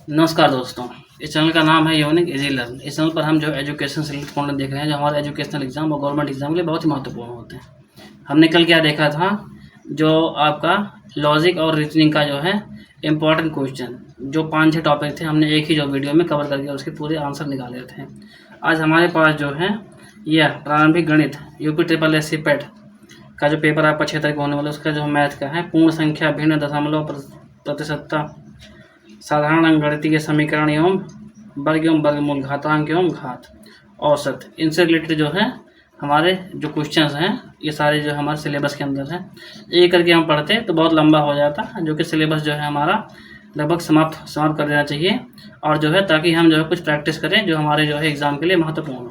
नमस्कार दोस्तों। इस चैनल का नाम है यूनिक इजी लर्न। इस चैनल पर हम जो एजुकेशन से रिलेटेड कंटेंट देख रहे हैं जो हमारे एजुकेशनल एग्जाम और गवर्नमेंट एग्जाम के लिए बहुत ही महत्वपूर्ण होते हैं। हमने कल क्या देखा था, जो आपका लॉजिक और रीजनिंग का जो है इम्पोर्टेंट क्वेश्चन, जो 5-6 टॉपिक थे, हमने एक ही जो वीडियो में कवर करके उसके पूरे आंसर निकाले थे। आज हमारे पास जो है यह प्रारंभिक गणित UP SSC पेट का जो पेपर आपका 6 तारीख को होने वाला है, उसका जो मैथ का है पूर्ण संख्या, भिन्न दशमलव, प्रतिशतता, साधारण अंकगणितीय समीकरण एवं वर्गमूल, घातांक एवं घात, औसत, इनसे रिलेटेड जो है हमारे जो क्वेश्चंस हैं ये सारे जो हमारे सिलेबस के अंदर है। एक करके हम पढ़ते तो बहुत लंबा हो जाता, जो कि सिलेबस जो है हमारा लगभग समाप्त कर देना चाहिए, और जो है ताकि हम जो है कुछ प्रैक्टिस करें जो हमारे जो है एग्ज़ाम के लिए महत्वपूर्ण हो।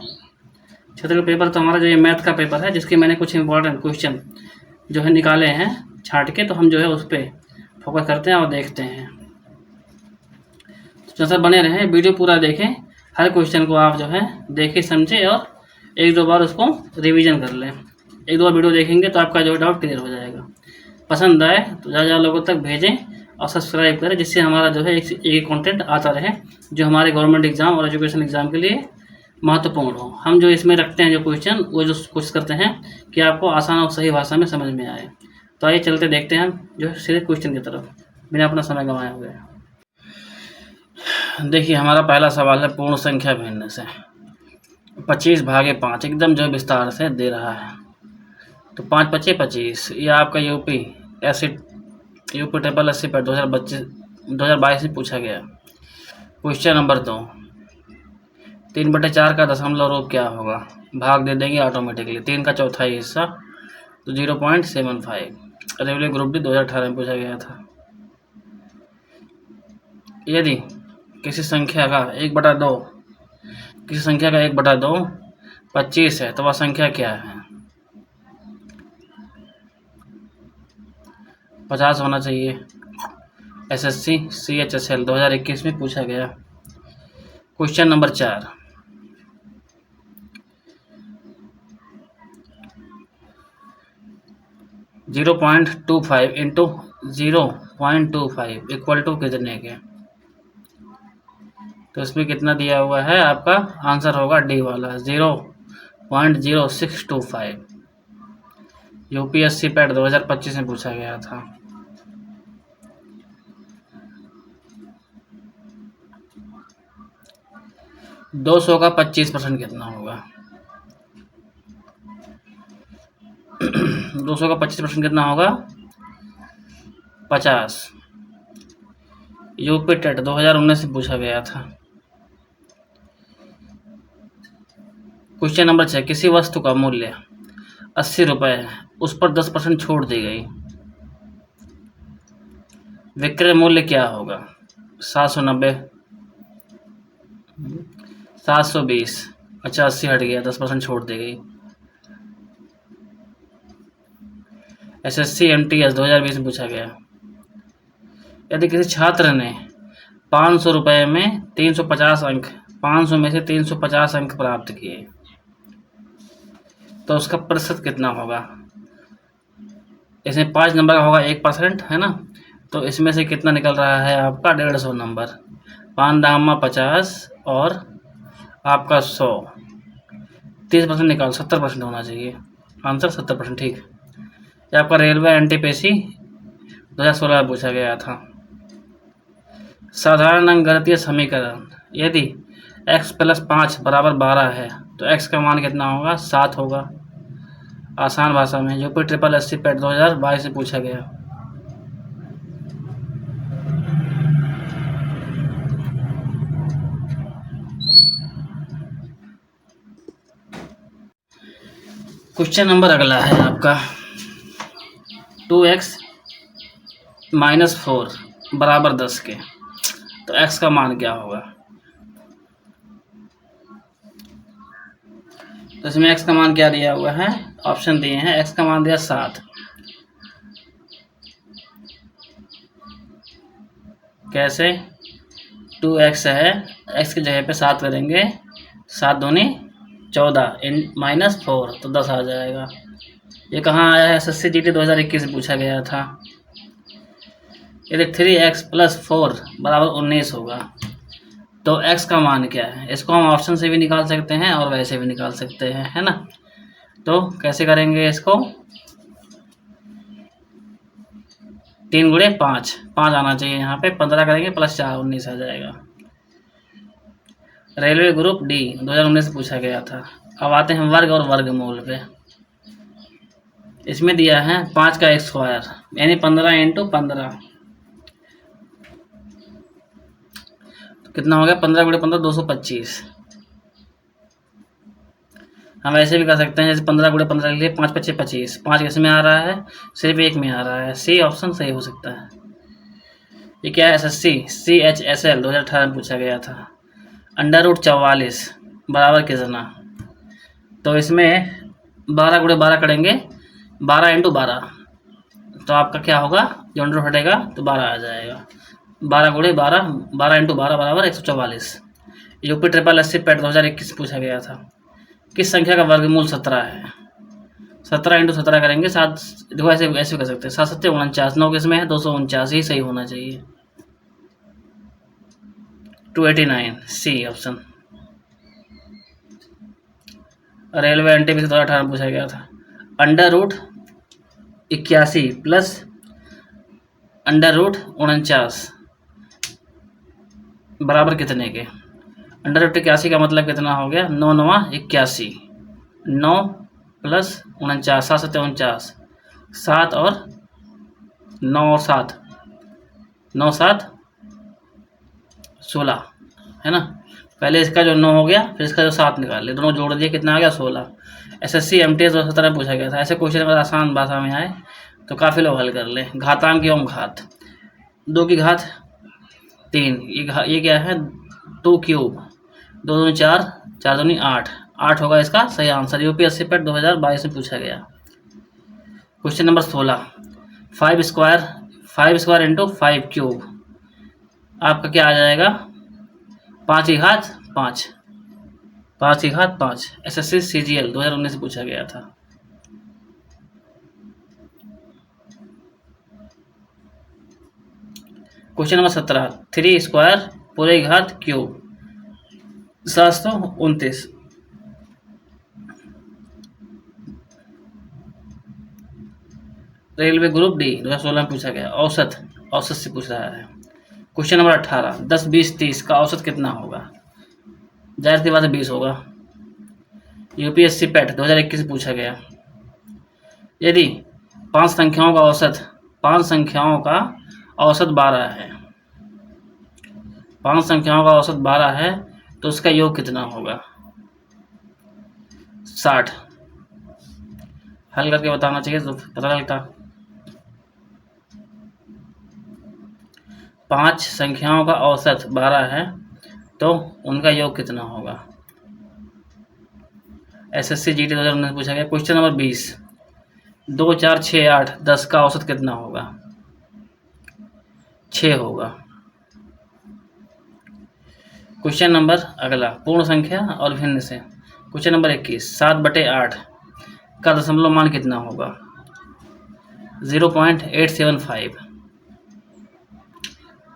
क्षेत्र का पेपर तो हमारा जो ये मैथ का पेपर है, जिसके मैंने कुछ इंपॉर्टेंट क्वेश्चन जो है निकाले हैं छाँट के, तो हम जो है उस पर फोकस करते हैं और देखते हैं। जो सर बने रहें, वीडियो पूरा देखें, हर क्वेश्चन को आप जो है देखें, समझें और एक दो बार उसको रिवीजन कर लें। एक दो बार वीडियो देखेंगे तो आपका जो डाउट क्लियर हो जाएगा। पसंद आए तो ज़्यादा लोगों तक भेजें और सब्सक्राइब करें, जिससे हमारा जो है एक कंटेंट आता रहे जो हमारे गवर्नमेंट एग्ज़ाम और एजुकेशन एग्ज़ाम के लिए महत्वपूर्ण हो। हम जो इसमें रखते हैं जो क्वेश्चन, वो जो कोशिश करते हैं कि आपको आसान और सही भाषा में समझ में आए। तो आइए चलते देखते हैं हम जो सीधे क्वेश्चन की तरफ, बिना अपना समय गंवाए हुए। देखिए हमारा पहला सवाल है पूर्ण संख्या भिन्न से 25 भागे 5, एकदम जो विस्तार से दे रहा है। तो 5 × 5 = 25। ये आपका UP SSC पर 2022 में पूछा गया। क्वेश्चन नंबर 2, 3/4 का दशमलव रूप क्या होगा? भाग दे देंगे ऑटोमेटिकली। 3 का चौथाई हिस्सा तो 0.75। रेलवे ग्रुप डी 2018 में पूछा गया था। यदि किसी संख्या का 1/2 25 है तो वह संख्या क्या है? 50 होना चाहिए। SSC CHSL 2021 में पूछा गया। क्वेश्चन नंबर 4, (0.25 × 0.25 इक्वल टू कितने के? तो इसमें कितना दिया हुआ है? आपका आंसर होगा डी वाला 0.0625। UPSC पैट 2025 में पूछा गया था। दो 100 का 25% कितना होगा? 200 का 25% कितना होगा? 50। यूपी टेट 2019 में पूछा गया था। क्वेश्चन नंबर 6, किसी वस्तु का मूल्य 80 रुपये है, उस पर 10% छूट दी गई, विक्रय मूल्य क्या होगा? 790, 720। अच्छा 80 हट गया, 10% छूट दी गई। SSC MTS 2020 में पूछा गया। यदि किसी छात्र ने 500 रुपये में 350 अंक, 500 में से 350 अंक प्राप्त किए, तो उसका प्रतिशत कितना होगा? इसमें 5 नंबर का होगा 1%, है ना? तो इसमें से कितना निकल रहा है आपका 150 नंबर। 5 दामा 50 और आपका 100, 30% निकाल, 70% होना चाहिए आंसर, 70%। ठीक। ये आपका रेलवे NTPC 2016 में पूछा गया था। साधारण अंकगणितीय समीकरण, यदि x + 5 = 12 है तो x का मान कितना होगा? 7 होगा। आसान भाषा में UPSSC पैट 2022 से पूछा गया। क्वेश्चन नंबर अगला है आपका 2x - 4 = 10 के, तो x का मान क्या होगा? तो इसमें x का मान क्या दिया हुआ है? ऑप्शन दिए हैं। x का मान दिया 7। कैसे? 2x है, x की जगह पे 7 करेंगे, 7 दूनी 14 -4 तो 10 आ जाएगा। ये कहाँ आया है? SSC GT 2021 में पूछा गया था। यदि 3x + 4 = 19 होगा तो x का मान क्या है, इसको हम ऑप्शन से भी निकाल सकते हैं और वैसे भी निकाल सकते हैं, है ना। तो कैसे करेंगे इसको, 3 गुणे 5, 5 आना चाहिए यहाँ पे, 15 करेंगे प्लस 4 19 आ जाएगा। रेलवे ग्रुप डी 2019 से पूछा गया था। अब आते हैं वर्ग और वर्गमूल पे। इसमें दिया है 5 का स्क्वायर यानी 15 इंटू 15, कितना हो गया, 15 गुणे 15 225। हम ऐसे भी कर सकते हैं, जैसे 15 गुणे 15 के लिए 5 पच्चीस 25, 5 किस में आ रहा है, सिर्फ एक में आ रहा है, सी ऑप्शन सही हो सकता है। ये क्या है, SSC CHSL 2018 में पूछा गया था। √44 बराबर कितना, तो इसमें 12 गुणे 12 करेंगे, 12 इंटू 12, तो आपका क्या होगा, जो अंडर हटेगा तो 12 आ जाएगा। 12 गुणे 12, 12 इंटू 12 बराबर 144। यूपी ट्रिपल एससी पैट 2021 पूछा गया था। किस संख्या का वर्गमूल 17 है, 17 इंटू 17 करेंगे 7, देखो ऐसे ऐसे कर सकते हैं, 7 7 49, 9 किस में है 249, ही सही होना चाहिए, 289 सी ऑप्शन। रेलवे एनटीपीसी 2018 में पूछा गया था। √81 प्लस √49 बराबर कितने के, √81 का मतलब कितना हो गया, 9 9 81, 9 प्लस 49, 7 7 49, 7 और 9 और 7, 9 7 16, है ना। पहले इसका जो 9 हो गया, फिर इसका जो 7 निकाल ले, दोनों जोड़ दिए, कितना आ गया 16। SSC MTS 2017 पूछा गया था। ऐसे क्वेश्चन अगर आसान भाषा में आए तो काफ़ी लोग हल कर लें। घातांक एवं घात, 2 की घात 3, ये क्या है 2 क्यूब, 2 दूनी 4, 4 दूनी 8, 8 होगा इसका सही आंसर। यूपीएससी पैट 2022 में पूछा गया। Question number 16, 5 square into 5 cube, आपका क्या आ जाएगा, 5 की घात 5, 5 की घात 5। SSC CGL 2019 से पूछा गया था। क्वेश्चन नंबर 17, 3 स्क्वायर पूरे घात क्यूब, 729। रेलवे ग्रुप डी 2016 में पूछा गया। औसत से पूछ रहा है। क्वेश्चन नंबर 18, 10 20 30 का औसत कितना होगा, जाहिर सी बात है 20 होगा। यूपीएससी पैट 2021 से पूछा गया। यदि 5 संख्याओं का औसत 12 है, 5 संख्याओं का औसत 12 है, तो उसका योग कितना होगा, 60। हल करके बताना चाहिए तो पता लगता। 5 संख्याओं का औसत 12 है, तो उनका योग कितना होगा। SSC GT 2019 पूछा गया। क्वेश्चन नंबर 20, 2 4 6 8 10 का औसत कितना होगा, 6 होगा। क्वेश्चन नंबर अगला, पूर्ण संख्या और भिन्न से। क्वेश्चन नंबर 21, 7/8 का दशमलव मान कितना होगा, 0.875।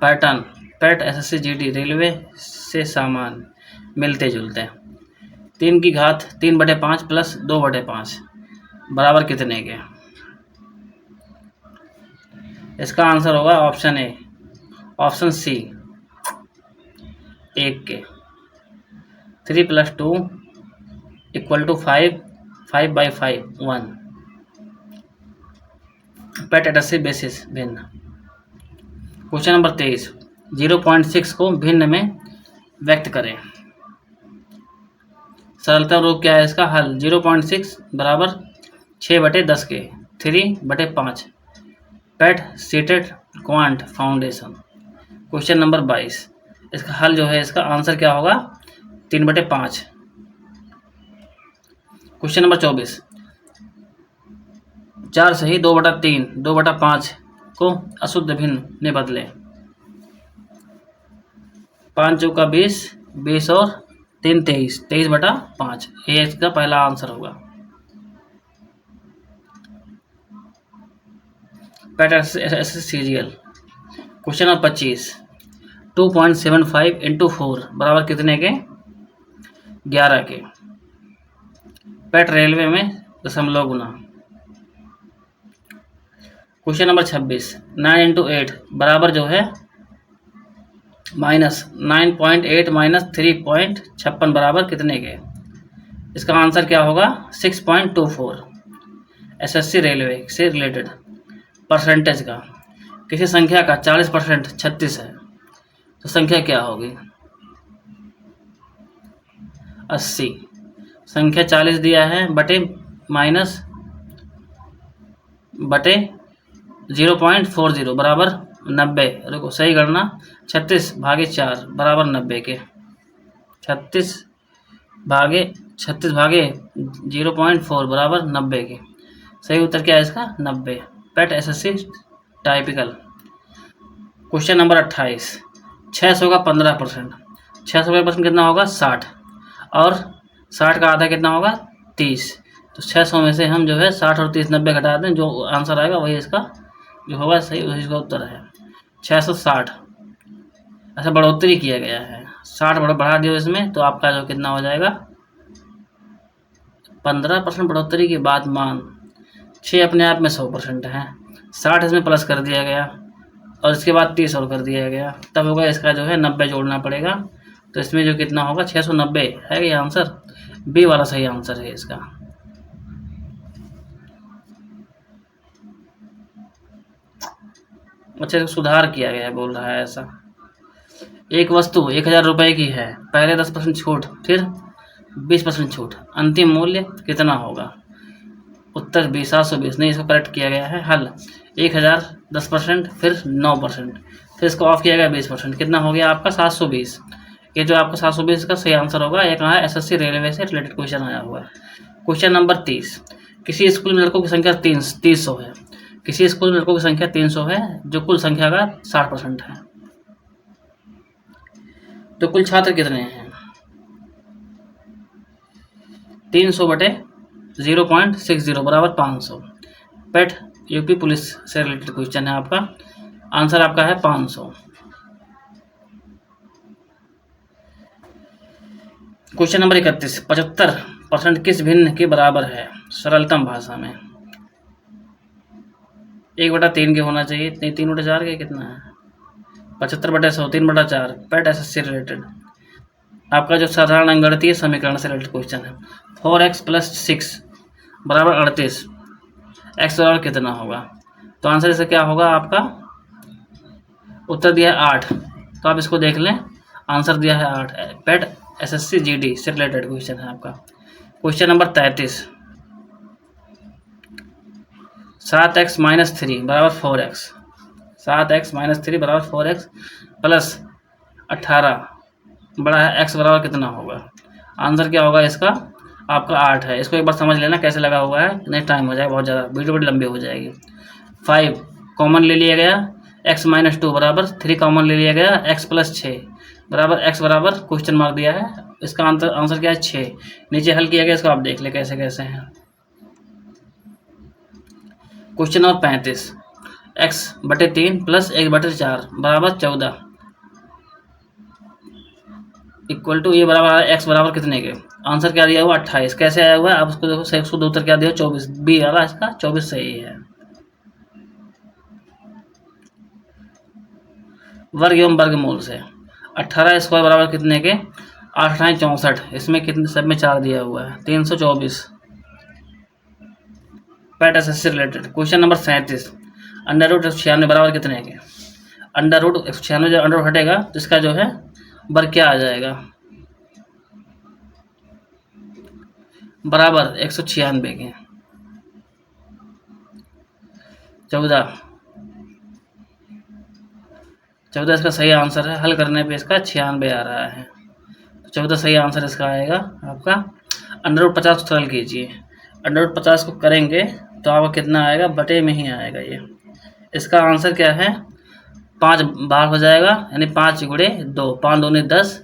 Pattern, PAT SSC GT railway से सामान मिलते जुलते। 3 की घात 3/5 प्लस 2/5 बराबर कितने के, इसका आंसर होगा ऑप्शन ए, ऑप्शन सी 1 के। 3 + 2 = 5, 5/5 1। पैट SSC बेसिस भिन्न। क्वेश्चन नंबर 23, 0.6 को भिन्न में व्यक्त करें। सरलता रूप क्या है इसका हल, 0.6 बराबर 6/10 के, 3/5। PAT seated quant foundation. Question number 22, इसका हल जो है, इसका आंसर क्या होगा, 3/5। क्वेश्चन नंबर 24, 4 सही 2/3 2/5 को अशुद्ध भिन्न में बदलें। 5 चौका 20, 20 और 3 23, 23/5, ये इसका पहला आंसर होगा। PAT SSC CGL। Question number 25, 2.75 into 4 बराबर कितने के? 11 के। पेट रेलवे में दशमलव गुना। क्वेश्चन नंबर 26, 9 इंटू 8 बराबर जो है -9.8 माइनस 3.56 बराबर कितने के? इसका आंसर क्या होगा? 6.24। एसएससी रेलवे से रिलेटेड परसेंटेज का किसी संख्या का 40% 36 है तो संख्या क्या होगी? 80। संख्या 40 दिया है बटे माइनस बटे 0.40 बराबर 90। रुको सही करना, 36 भागे 4 बराबर 90 के। 36 भागे 0.4 बराबर 90 के। सही उत्तर क्या है इसका? 90। पेट एसएससी टाइपिकल। क्वेश्चन नंबर 28, 600 का 15%। 600 का परसेंट कितना होगा? 60। और 60 का आधा कितना होगा? 30। तो 600 में से हम जो है 60 और 30 90 घटा दें, जो आंसर आएगा वही इसका जो होगा सही, वही इसका उत्तर है 660। ऐसा बढ़ोतरी किया गया है, 60 बढ़ा दिया इसमें, तो आपका जो कितना हो जाएगा? 15% बढ़ोतरी के बाद मान 6 अपने आप में 100% है, 60 इसमें प्लस कर दिया गया और इसके बाद 30 और कर दिया गया, तब होगा इसका जो है 90 जोड़ना पड़ेगा। तो इसमें जो कितना होगा? 690 है ये आंसर। बी वाला सही आंसर है इसका। अच्छा, सुधार किया गया है बोल रहा है ऐसा। एक वस्तु 1000 रुपये की है, पहले 10% छूट फिर 20% छूट, अंतिम मूल्य कितना होगा? उत्तर 720। नहीं, इसको करेक्ट किया गया है। हल 1000 10% फिर 9% फिर इसको ऑफ किया गया 20%, कितना हो गया आपका? 720। ये जो आपका 720 का सही आंसर होगा। ये कहाँ है? एसएससी रेलवे से रिलेटेड क्वेश्चन आया हुआ है। क्वेश्चन नंबर 30, किसी स्कूल में लड़कों की संख्या 300 है। किसी स्कूल में लड़कों की संख्या 300 है जो कुल संख्या का 60% है, तो कुल छात्र कितने हैं? 300 बटे 0.60 बराबर 500। पेट यूपी पुलिस से रिलेटेड क्वेश्चन है आपका। आंसर आपका है 500। क्वेश्चन नंबर 31, 75% किस भिन्न के बराबर है सरलतम भाषा में? 1/3 के होना चाहिए, नहीं 3/4 के कितना है? 75/100 3/4। पेट एसएससी रिलेटेड आपका जो साधारण अंकगणितीय समीकरण से रिलेटेड क्वेश्चन है। 4x + 6 बराबर 38, एक्स बराबर कितना होगा? तो आंसर इसका क्या होगा? आपका उत्तर दिया है 8, तो आप इसको देख लें, आंसर दिया है 8। पेट एसएससी जीडी से रिलेटेड क्वेश्चन है आपका। क्वेश्चन नंबर 33, 7x - 3 बराबर 4x। 7x - 3 बराबर 4x प्लस 18 बड़ा है x बराबर कितना होगा? आंसर क्या होगा इसका? आपका 8 है। इसको एक बार समझ लेना कैसे लगा हुआ है, नहीं टाइम हो जाएगा बहुत ज़्यादा, वीडियो बड़ी लंबी हो जाएगी। 5 कॉमन ले लिया गया, x - 2 बराबर 3 कॉमन ले लिया गया, x + 6 बराबर x बराबर क्वेश्चन मार्क दिया है। इसका आंसर क्या है? 6। नीचे हल किया गया, इसको आप देख ले कैसे कैसे हैं। क्वेश्चन नंबर 35, x/3 + 1/4 बराबर 14 इक्वल टू ये बराबर x बराबर कितने के? आंसर क्या दिया हुआ? 28। कैसे आया हुआ है आप उसको देखो, सही शुद्ध उत्तर क्या दिया? 24। बी वाला इसका 24 सही है। वर्ग एवं वर्गमूल से 18² बराबर कितने के? 8 × 64। इसमें कितने सब में 4 दिया हुआ है, 324। पेट एसएससी रिलेटेड क्वेश्चन नंबर 37, √196 बराबर कितने के? √196 जब अंडर हटेगा तो इसका जो है वर्ग क्या आ जाएगा? बराबर 196 के। 14 इसका सही आंसर है। हल करने पे इसका 96 आ रहा है, तो 14 सही आंसर इसका आएगा आपका। √50 को सरल कीजिए। √50 को करेंगे तो आपका कितना आएगा? बटे में ही आएगा ये। इसका आंसर क्या है? 5 बार हो जाएगा, यानी 5 × 2, 5 दूनी 10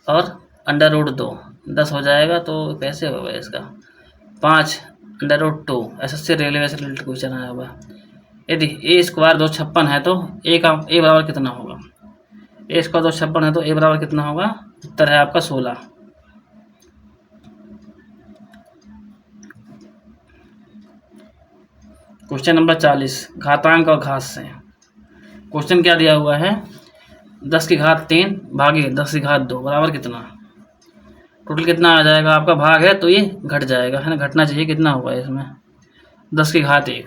और √2 10 हो जाएगा। तो कैसे होगा इसका? 5 √2। एसएससी रेलवे से रिलेटेड क्वेश्चन आया हुआ। यदि a² 256 है तो a बराबर कितना होगा? ए स्क्वायर 256 है तो ए बराबर कितना होगा, उत्तर है आपका 16। क्वेश्चन नंबर 40, घातांक और घात से। क्वेश्चन क्या दिया हुआ है, 10 की घात 3 भागे 10 की घात 2 बराबर कितना। टोटल कितना आ जाएगा आपका, भाग है तो ये घट जाएगा, है ना, घटना चाहिए, कितना होगा इसमें 10 की घात 1।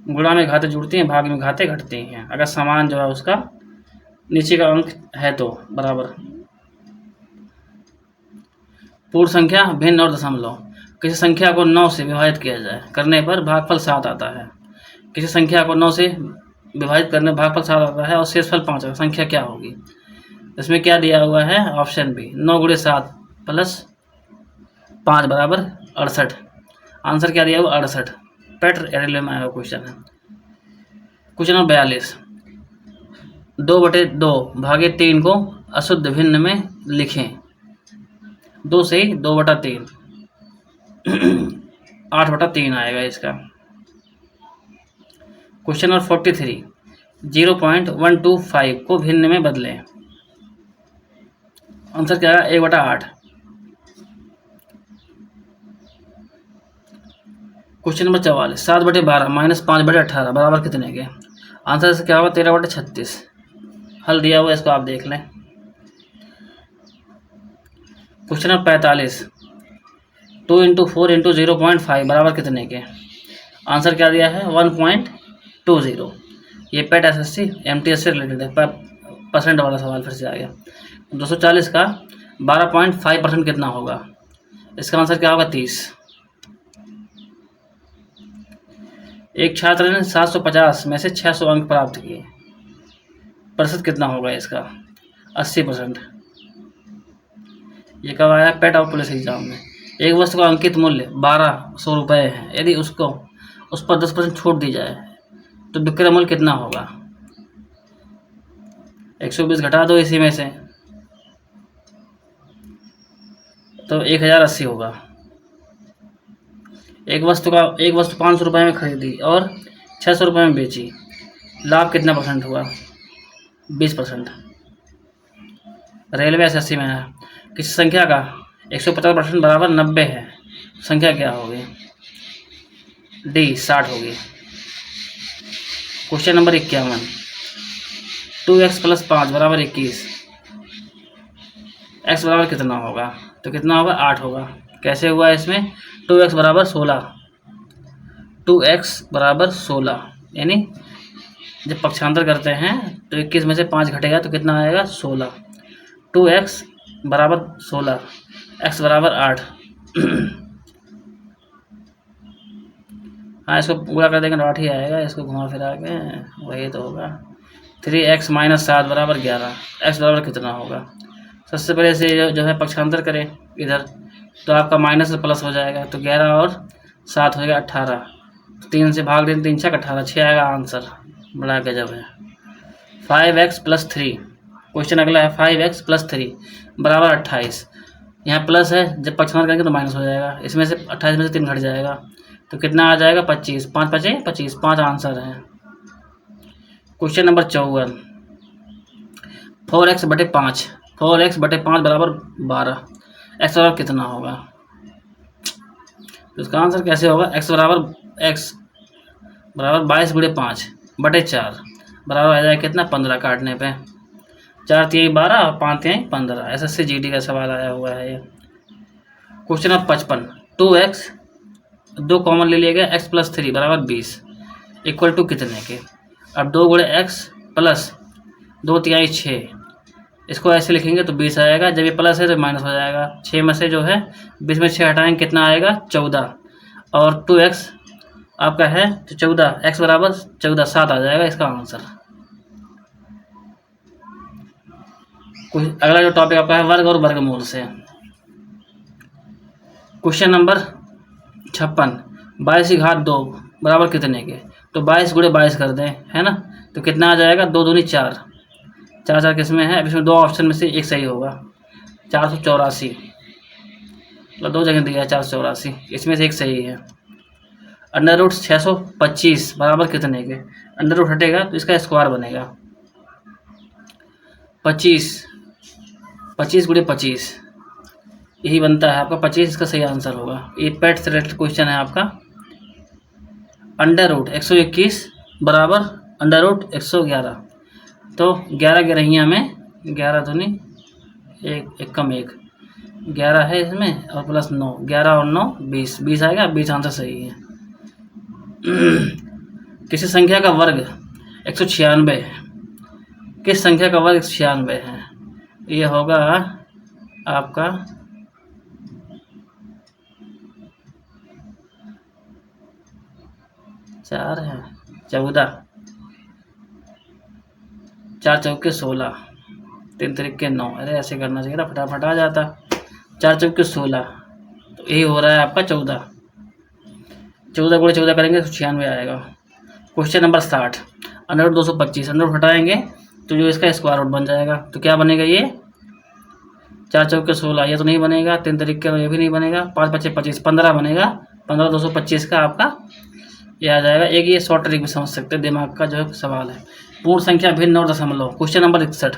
गुणा में घातें जुड़ती हैं, भाग में घातें घटती हैं, अगर समान जो है उसका नीचे का अंक है तो बराबर। पूर्ण संख्या भिन्न और दशमलव। किसी संख्या को 9 से विभाजित किया जाए, करने पर भागफल 7 आता है। किसी संख्या को 9 से विभाजित करने पर भागफल 7 आता है और शेषफल 5 है, संख्या क्या होगी। इसमें क्या दिया हुआ है, ऑप्शन बी 9 × 7 + 5 बराबर 68। आंसर क्या दिया हुआ 68। पेट एरेले में आया क्वेश्चन है। क्वेश्चन नंबर 42, 2/2 भागे 3 को अशुद्ध भिन्न में लिखें। 2 से 2/3 8/3 आएगा इसका। क्वेश्चन नंबर 43, 0.125 को भिन्न में बदलें। आंसर क्या है 1/8। क्वेश्चन नंबर 44, 7/12 - 5/18 बराबर कितने के। आंसर से क्या होगा 13/36। हल दिया हुआ इसको आप देख लें। क्वेश्चन नंबर 45, 2 × 4 × 0.5 बराबर कितने के। आंसर क्या दिया है 1.20। ये पेट SSC MTS से रिलेटेड है, परसेंट वाला सवाल फिर से आ गया। 240 का 12.5% कितना होगा, इसका आंसर क्या होगा 30। एक छात्र ने 750 में से 600 अंक प्राप्त किए, प्रतिशत कितना होगा इसका 80%। ये कब आया, पेट और पुलिस एग्जाम में। एक वस्तु का अंकित मूल्य 1200 रुपये है, यदि उस पर 10% छूट दी जाए तो विक्रय मूल्य कितना होगा। 120 घटा दो इसी में से तो 1080 होगा। एक वस्तु 500 रुपये में खरीदी और 600 रुपये में बेची, लाभ कितना % हुआ 20%। रेलवे SSC में है, किसी संख्या का 150% बराबर 90 है, संख्या क्या होगी, डी 60 होगी। क्वेश्चन नंबर 51, 2x + 5 बराबर 21, x बराबर कितना होगा, तो कितना होगा 8 होगा। कैसे हुआ इसमें 2x बराबर 16, यानी जब पक्षांतर करते हैं तो 21 में से 5 घटेगा तो कितना आएगा 16। 2x बराबर 16, x बराबर 8। हाँ, इसको पूरा कर देंगे तो 8 ही आएगा, इसको घुमा फिरा के वही तो होगा। 3x - 7 बराबर 11, x बराबर कितना होगा। सबसे पहले से जो है पक्षांतर करें इधर तो आपका माइनस से प्लस हो जाएगा, तो 11 और 7 हो जाएगा 18। 3 से भाग दें 3 × 6 18, 6 आएगा आंसर। बड़ा गजब है। 5x + 3, क्वेश्चन अगला है 5x + 3 बराबर 28। यहाँ प्लस है, जब पक्षांतर करेंगे तो माइनस हो जाएगा, इसमें से 28 में से 3 घट जाएगा तो कितना आ जाएगा 25। 5 × 5 = 25, 5 आंसर है। क्वेश्चन नंबर 54, 4x/5 बराबर 12, x बराबर कितना होगा। तो इसका आंसर कैसे होगा, x बराबर 22 × 5/4 बराबर आ जाएगा कितना 15। काटने पे 4 × 3 = 12 और 5 × 3 = 15। SSC GD का सवाल आया हुआ है ये। क्वेश्चन नंबर 55, 2x 2 कॉमन ले लिया गया, x + 3 बराबर 20 इक्वल टू कितने के। अब 2 × x + 2 × 3 = 6, इसको ऐसे लिखेंगे तो 20 आएगा, जब ये प्लस है तो माइनस हो जाएगा। 6 में से जो है 20 में 6 हटाएंगे कितना आएगा 14, और 2x आपका है तो 14, x बराबर 14, 7 आ जाएगा इसका आंसर। अगला जो टॉपिक आपका है वर्ग और वर्गमूल से। क्वेश्चन नंबर 56, 22 की घात 2 बराबर कितने के। तो 22 × 22 कर दें, है ना, तो कितना आ जाएगा 2 दूनी 4, 4 किस में है, अब इसमें 2 ऑप्शन में से एक सही होगा। 484, मतलब 2 जगह दिया है 484, इसमें से एक सही है। अंडर रूट 625 बराबर कितने के, अंडर रूट हटेगा तो इसका स्क्वायर बनेगा 25, 25 गुणे 25, यही बनता है आपका 25, इसका सही आंसर होगा। ये पेट से रिलेटेड क्वेश्चन है आपका। अंडर रूट 121 बराबर अंडर रूट 111, तो 11 गिरहियाँ में 11 दूनी एक कम 1, 11 है इसमें और प्लस 9, 11 और 9 20, 20 आएगा, 20 आंसर सही है। किसी संख्या का वर्ग 196 है, किस संख्या का वर्ग 196 है, ये होगा आपका 4 है 14, 4 चौके 16, 3 तरीके 9, अरे ऐसे करना चाहिए था, फटाफट आ जाता। 4 चौके 16, तो यही हो रहा है आपका 14, 14 गुणे 14 करेंगे तो 96 आएगा। Question number 60, under root 225, under root हटाएंगे तो जो इसका स्क्वायर रूट बन जाएगा, तो क्या बनेगा ये 4 चौके 16, ये तो नहीं बनेगा, 3 तरीके में ये भी नहीं बनेगा, 5 5 25, 15 बनेगा, 15 225 का आपका ये आ जाएगा। एक ये शॉर्ट ट्रिक भी समझ सकते हैं, दिमाग का जो है सवाल है। पूर्ण संख्या भिन्न और दशमलव, क्वेश्चन नंबर 61,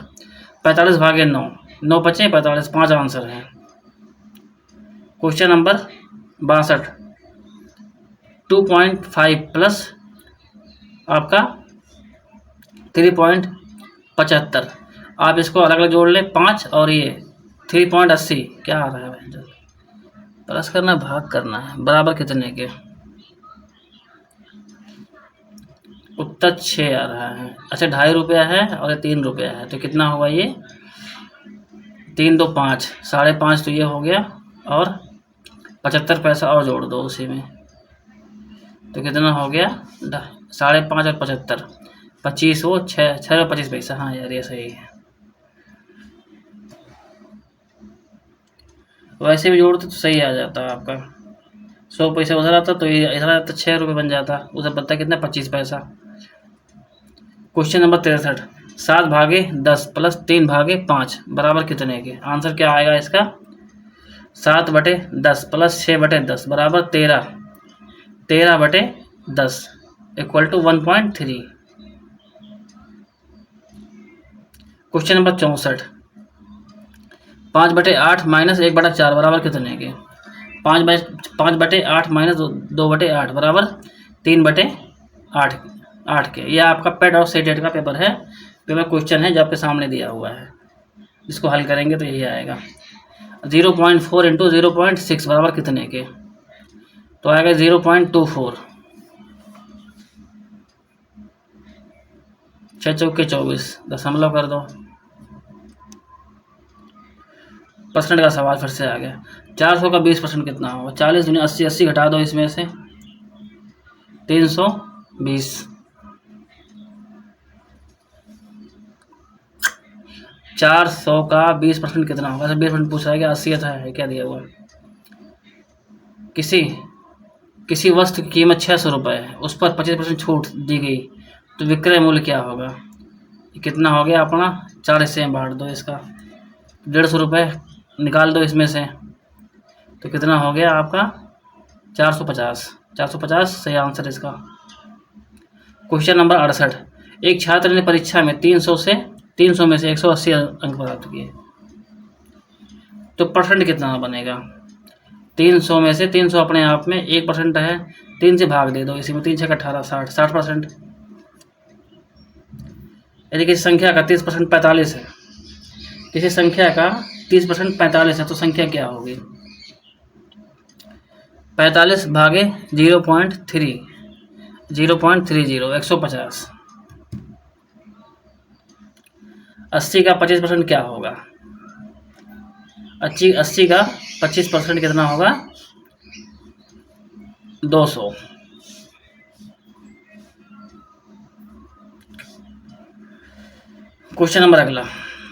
45 भागे 9, 9 बचे 45, 5 आंसर है। क्वेश्चन नंबर 62, 2.5 प्लस आपका 3.75, आप इसको अलग अलग जोड़ लें, 5 और ये 3.80, क्या आ रहा है, प्लस करना भाग करना है, बराबर कितने के, उत्तर 6 आ रहा है। अच्छा 2.5 रुपया है और ये 3 रुपया है, तो कितना होगा ये 3 2 5, 5.5 तो ये हो गया, और 75 पैसा और जोड़ दो उसी में, तो कितना हो गया 5.5 और 75, 25 हो 6 और 25 पैसा, हाँ यार ये सही है। वैसे भी जोड़ते तो सही आ जाता आपका, 100 पैसा उधर आता तो ये इधर आता 6 रुपये बन जाता, उधर बनता कितना 25 पैसा। क्वेश्चन नंबर 63, 7 भागे 10 प्लस 3 भागे 5 बराबर कितने के, आंसर क्या आएगा इसका 7 बटे 10 प्लस 6 बटे 10 बराबर 13, 13 बटे 10 इक्वल टू 1.3। क्वेश्चन नंबर 64, 5 बटे 8 माइनस 1 बटा 4 बराबर कितने के, 5 बटे 8 माइनस 2 बटे 8 बराबर 3 बटे 8 के। यह आपका पेट और सेटेड का पेपर है, पेपर क्वेश्चन है जो आपके सामने दिया हुआ है, इसको हल करेंगे तो यही आएगा। 0.4 इंटू 0.6 बराबर कितने के, तो आएगा 0.24, 6 चौके 24, दशमलव कर दो। परसेंट का सवाल फिर से आ गया, 400 का 20% कितना होगा, 40 दूनी 80, 80 घटा दो इसमें से 320, 400 का 20% कितना होगा, 20% पूछा है क्या, 80 है क्या दिया हुआ। किसी वस्तु की कीमत 600 रुपये है, उस पर 25% छूट दी गई, तो विक्रय मूल्य क्या होगा, कितना हो गया अपना 40 से बांट दो इसका, 150 रुपये निकाल दो इसमें से, तो कितना हो गया आपका 450, 450 सही आंसर इसका। क्वेश्चन नंबर 68, एक छात्र ने परीक्षा में 300 में से 180 अंक प्राप्त किए, तो परसेंट कितना बनेगा, 300 में से 300 अपने आप में 1% है, 3 से भाग दे दो इसी में, 3 6 18 60%। यदि किसी संख्या का 30% 45 है, किसी संख्या का 30% 45 है, तो संख्या क्या होगी, 45 भागे 0.30, 150। 80 का 25% क्या होगा, 80 का 25% कितना होगा 200। क्वेश्चन नंबर अगला,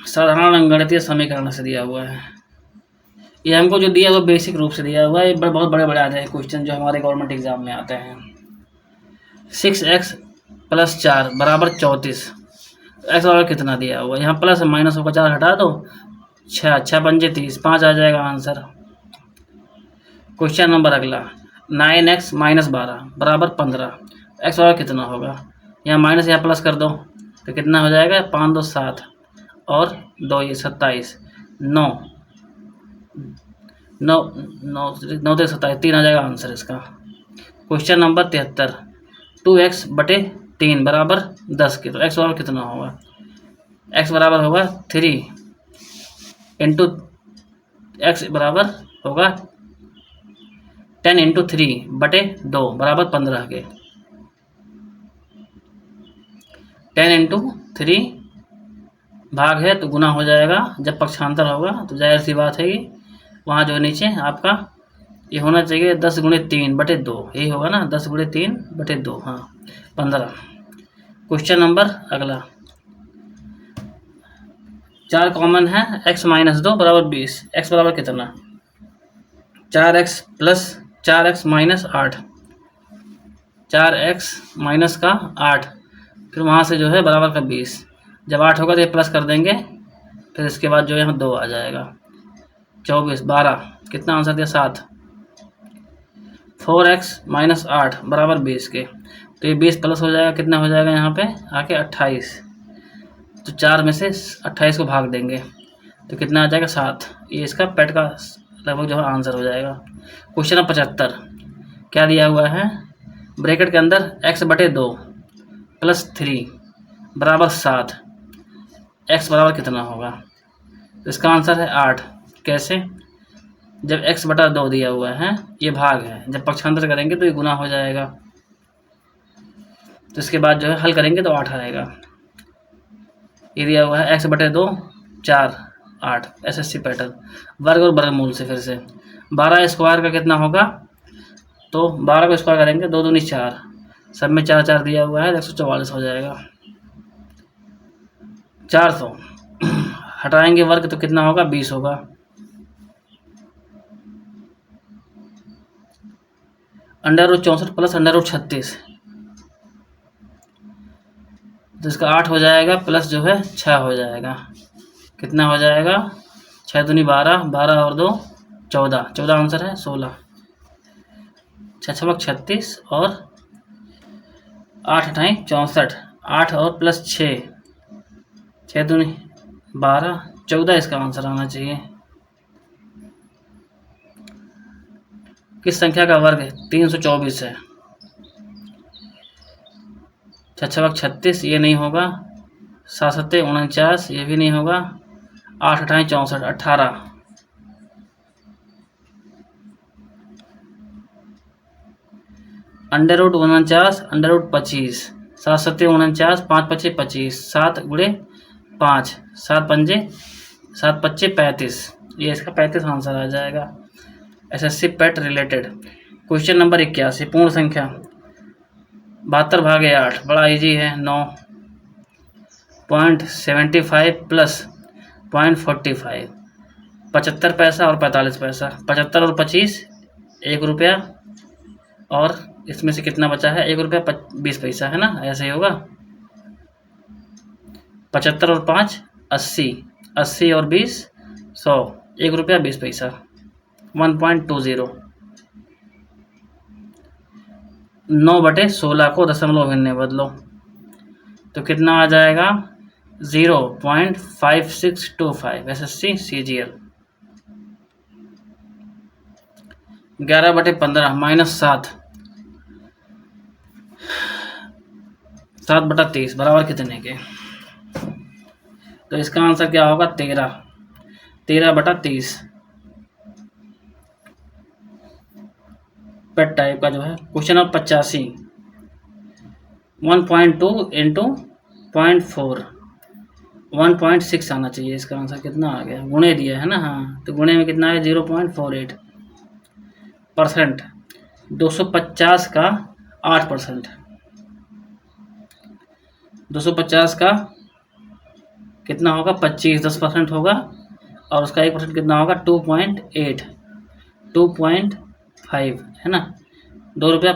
साधारण अंकगणितीय समीकरण से दिया हुआ है, ये हमको जो दिया हुआ बेसिक रूप से दिया हुआ है, बहुत बड़े बड़े आ जाए क्वेश्चन जो हमारे गवर्नमेंट एग्जाम में आते हैं। 6x + 4 बराबर 34, एक्स बराबर कितना दिया हुआ, यहाँ प्लस माइनस होगा, 4 हटा दो, 6 पंजे 30, 5 आ जाएगा आंसर। क्वेश्चन नंबर अगला, 9x माइनस 12 बराबर 15। एक्स बराबर कितना होगा, यहाँ माइनस यहाँ प्लस कर दो तो कितना हो जाएगा, 5 2 7 और 2 ये 27, 9 9 9 9 3 27, 3 आ जाएगा आंसर इसका। क्वेश्चन नंबर 73, 2x/3 बराबर 10 के, तो एक्स बराबर कितना होगा, एक्स बराबर होगा 3 इंटू एक्स बराबर होगा 10 इंटू 3/2 बराबर 15 के। 10 इंटू 3 भाग है तो गुना हो जाएगा, जब पक्षांतर होगा तो जाहिर सी बात है कि वहाँ जो नीचे आपका ये होना चाहिए 10 गुणे 3/2, यही होगा ना, 10 गुणे 3/2, हाँ 15। क्वेश्चन नंबर अगला, 4 कॉमन है, x माइनस 2 बराबर 20, x बराबर कितना, 4x plus 4x minus 8, 4x minus का 8, फिर वहाँ से जो है बराबर का 20, जब 8 होगा तो ये प्लस कर देंगे, फिर इसके बाद जो यहाँ 2 आ जाएगा, 24 12, कितना आंसर दिया 7। 4x माइनस 8 बराबर 20 के, तो ये 20 प्लस हो जाएगा, कितना हो जाएगा यहाँ पे आके 28, तो 4 में से 28 को भाग देंगे तो कितना आ जाएगा 7। ये इसका पेट का लगभग जो है आंसर हो जाएगा। क्वेश्चन नंबर 75, क्या दिया हुआ है, ब्रैकेट के अंदर x/2 प्लस 3 बराबर 7, x बराबर कितना होगा, तो इसका आंसर है 8। कैसे, जब x/2 दिया हुआ है, ये भाग है, जब पक्षांतर करेंगे तो ये गुना हो जाएगा, तो इसके बाद जो है हल करेंगे तो 8 आएगा। ये दिया हुआ है x/2 4 8, SSC पैटर्न, वर्ग और वर्गमूल से फिर से 12 स्क्वायर का कितना होगा, तो 12 को स्क्वायर करेंगे 2 दूनी 4, सब में 4 4 दिया हुआ है, 144 हो जाएगा। 400 हटाएंगे वर्ग तो कितना होगा, 20 होगा। √64 प्लस √36, तो इसका 8 हो जाएगा, प्लस जो है 6 हो जाएगा, कितना हो जाएगा, 6 दूनी 12, 12 और 2 14, 14 आंसर है 16, 6 36 और 8 अठाई 64, 8 और प्लस 6, 6 दूनी 12, 14 इसका आंसर आना चाहिए। किस संख्या का वर्ग है, 324 है। 6 36 ये नहीं होगा, 7 7 49 ये भी नहीं होगा, 8 अठाई 64 18, √49 √25, 7 7 49, 5 5 25, 7 गुणे 5, 7 5 7 5 35, ये इसका 35 आंसर आ जाएगा। SSC पेट रिलेटेड। क्वेश्चन नंबर 81, पूर्ण संख्या 72/8 बड़ा इजी है, 9.75 प्लस 0.45, 75 पैसा और 45 पैसा, 75 और 25 1 रुपया, और इसमें से कितना बचा है, 1 रुपया 20 पैसा है ना, ऐसे ही होगा। 75 और 5 80, 80 और 20 100, 1 रुपया 20 पैसा, 1.20। 9/16 को दशमलव भिन्न बदलो तो कितना आ जाएगा, 0.5625, SSC CGL। 11/15 माइनस 7, 7/30 बराबर कितने के, तो इसका आंसर क्या होगा, 13, 13/30। पेट टाइप का जो है। क्वेश्चन नंबर 85, 1.2 इंटू 0.4, 1.6 आना चाहिए, इसका आंसर कितना आ गया, गुणे दिया है ना, हाँ तो गुणे में कितना है, 0.48%। 250 का 8%, 250 का कितना होगा, 25, 10% होगा, और उसका 1% कितना होगा, 2.8, 2.5 है ना, 2 रुपया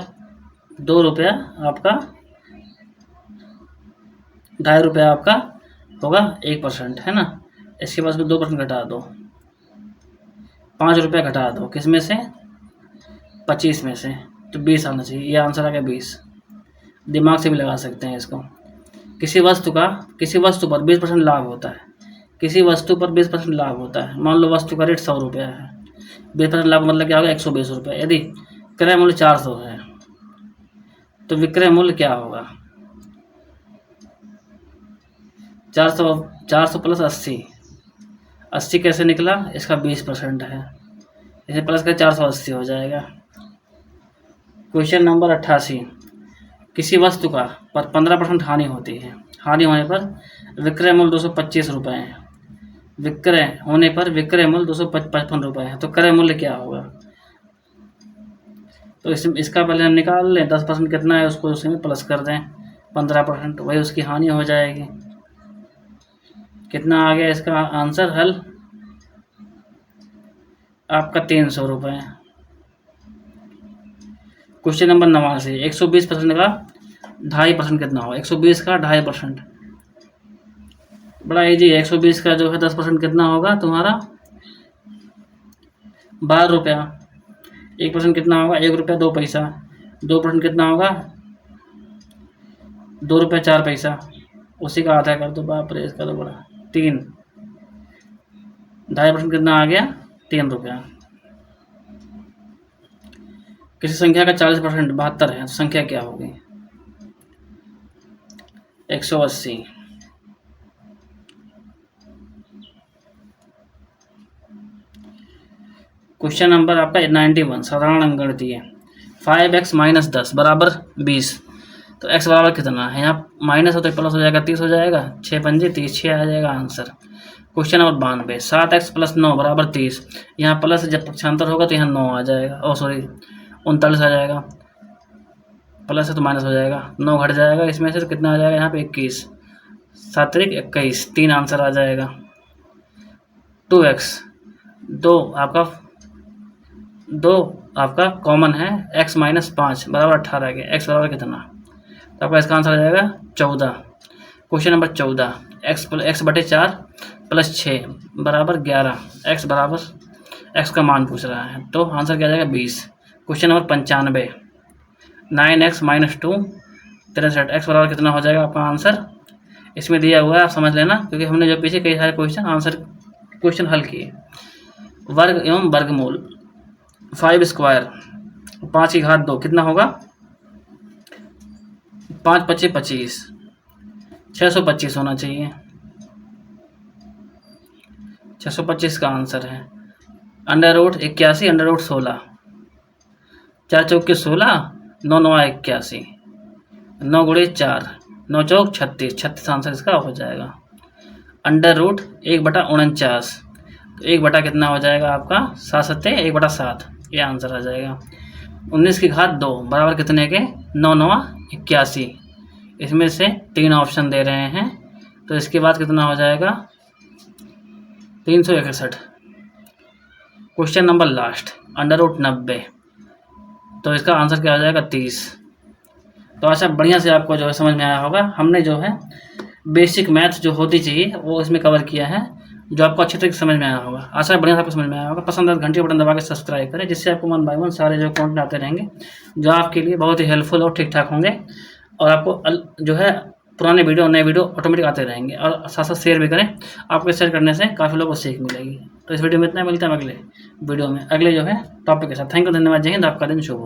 आपका, 2.5 रुपया आपका होगा 1% है ना। इसके पास में 2% घटा दो, 5 रुपया घटा दो, किसमें से, 25 में से, तो 20 आना चाहिए। ये आंसर आ गया 20। दिमाग से भी लगा सकते हैं इसको। किसी वस्तु पर 20% लाभ होता है। किसी वस्तु पर 20% लाभ होता है। मान लो वस्तु का रेट 100 रुपया है, 20% लाभ मतलब क्या होगा, 120 रुपये। यदि क्रय मूल्य 400 है तो विक्रय मूल्य क्या होगा, 400 प्लस 80 कैसे निकला, इसका 20% है, इसे प्लस का 480 हो जाएगा। क्वेश्चन नंबर 88, किसी वस्तु का पर 15% हानि होती है। हानि होने पर विक्रय मूल्य 225 रुपये है। विक्रय होने पर विक्रय मूल्य 255 रुपये है, तो क्रय मूल्य क्या होगा। तो इसका पहले हम निकाल लें, 10% कितना है उसको उसमें प्लस कर दें 15%, वही उसकी हानि हो जाएगी। कितना आ गया इसका आंसर हल आपका 300 रुपये। क्वेश्चन नंबर 89, 120% का 2.5% कितना होगा। 120 का 2.5% बड़ा इजी है। 120 का जो है 10% कितना होगा तुम्हारा 12 रुपया। 1% कितना होगा 1 रुपया 2 पैसा। 2% कितना होगा 2 रुपया 4 पैसा। उसी का आधा कर दो, बाप रे इसका तो बड़ा 3। 2.5% कितना आ गया 3 रुपया। किसी संख्या का 40% 72 है, तो संख्या क्या होगी 180। क्वेश्चन नंबर आपका 91, साधारण अंकगणितीय। 5x - 10 बराबर 20, तो x बराबर कितना है। यहाँ माइनस हो तो प्लस हो जाएगा, 30 हो जाएगा, 6 पंजे 30, 6 आ जाएगा आंसर। क्वेश्चन नंबर 92, 7x + 9 बराबर 30। यहाँ प्लस जब पक्षांतर होगा तो यहाँ 9 आ जाएगा, 39 आ जाएगा। प्लस है तो माइनस हो जाएगा, 9 घट जाएगा इसमें से, तो कितना आ जाएगा यहाँ पे 21, 7 × 21, 3 आंसर आ जाएगा। 2x 2 आपका कॉमन है, x - 5 बराबर 18 के, x बराबर कितना, तो आपका इसका आंसर आ जाएगा 14। क्वेश्चन नंबर 14, x/4 + 6 बराबर 11, x बराबर x का मान पूछ रहा है, तो आंसर क्या आ जाएगा 20। क्वेश्चन नंबर 95, 9x - 2 63, x बराबर कितना हो जाएगा आपका आंसर। इसमें दिया हुआ है, आप समझ लेना, क्योंकि हमने जो पीछे कई सारे क्वेश्चन हल किए। वर्ग एवं वर्गमूल 5² 5 की घात 2 कितना होगा, 5 × 5 = 25, 625 होना चाहिए। 625 का आंसर है। √81 √16, 4 चौके 16, 9 9 81, 9 × 4 9 चौक 36, 36 आंसर इसका हो जाएगा। √1/49, तो 1 कितना हो जाएगा आपका 7 7 1/7, ये आंसर आ जाएगा। 19 की घात 2 बराबर कितने के 9 9 81, इसमें से 3 ऑप्शन दे रहे हैं, तो इसके बाद कितना हो जाएगा 361। क्वेश्चन नंबर लास्ट, √90, तो इसका आंसर क्या हो जाएगा 30। तो अच्छा बढ़िया से आपको जो है समझ में आया होगा। हमने जो है बेसिक मैथ जो होती चाहिए वो इसमें कवर किया है, जो आपको अच्छे तरीके से समझ में आया होगा। आशा है बढ़िया से आपको समझ में आया होगा। पसंद आए घंटी बटन दबा के सब्सक्राइब करें, जिससे आपको 1 बाय 1 सारे जो कंटेंट आते रहेंगे, जो आपके लिए बहुत ही हेल्पफुल और ठीक ठाक होंगे, और आपको जो है पुराने वीडियो नए वीडियो ऑटोमेटिक आते रहेंगे। और साथ साथ शेयर भी करें, आपको शेयर करने से काफ़ी लोगों को सीख मिलेगी। तो इस वीडियो में इतना, मिलता है अगले वीडियो में अगले जो है टॉपिक के साथ। थैंक यू, धन्यवाद, जय हिंद, आपका दिन शुभ हो।